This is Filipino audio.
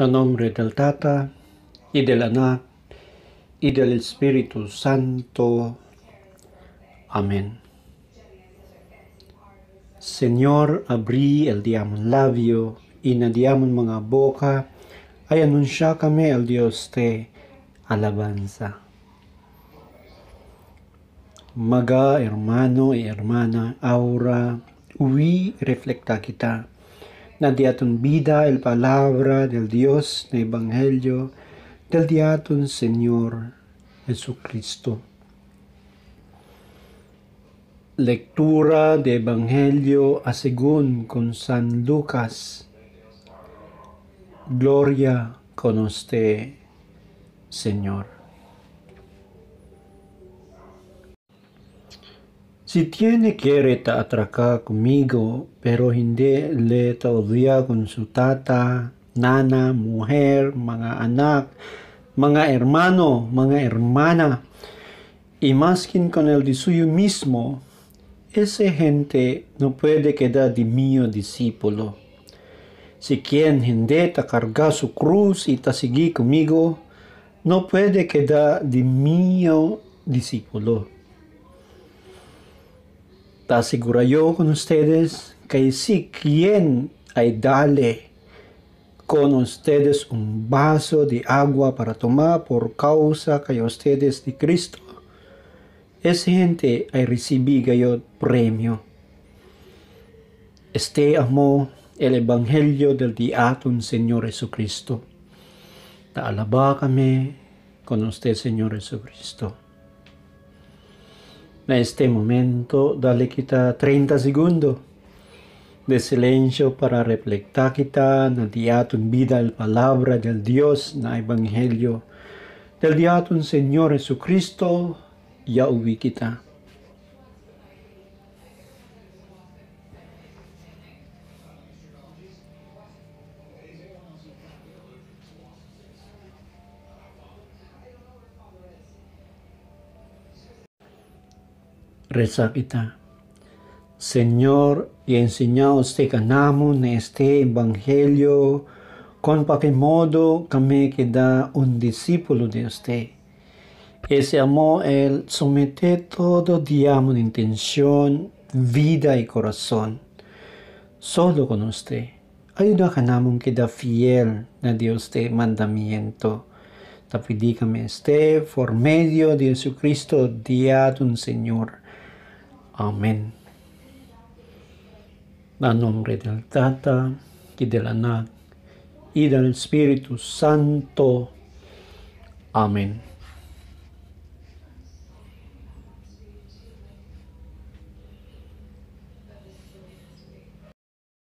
A nombre del Tata, y del Anak, y del Espíritu Santo. Amén. Señor, abrí el diamong labio, y na diamong mga boca, ay anunsya kami al Dios te alabanza. Maga, hermano y hermana, ahora huí reflecta kita na diaton vida el palabra del Dios na Evangelio del diaton Señor Jesucristo. Lectura de Evangelio según con San Lucas. Gloria con usted, Señor. Si tiene quiere atracar conmigo, pero hindi le todavía con su tata, nana, mujer, mga anak, mga hermano, mga hermana, y más que con el de suyo mismo, esa gente no puede quedar de mío discípulo. Si quien hindi carga su cruz y sigue conmigo, no puede quedar de mío discípulo. Te aseguro yo con ustedes que si quien hay dale con ustedes un vaso de agua para tomar por causa que ustedes de Cristo, esa gente hay recibido premio. Este amó el Evangelio del diaton Señor Jesucristo. Te alaba kami con usted, Señor Jesucristo. En este momento, dale kita 30 segundos de silencio para reflectar kita na diaton vida el palabra del Dios na Evangelio del diaton Señor Jesucristo. Ya uwi kita. Reza kita. Señor, y enseña usted kanamon na este Evangelio con pakimodo kami queda un discípulo de usted. Ese amor, Él somete todo diamond intención, vida y corazón. Solo con usted. Ayuda kanamon queda fiel na Dios de mandamiento. Tapidícame este por medio de Jesucristo, diaton Señor. Amén. En nombre del Tata, y del Anak, y del Espíritu Santo. Amén.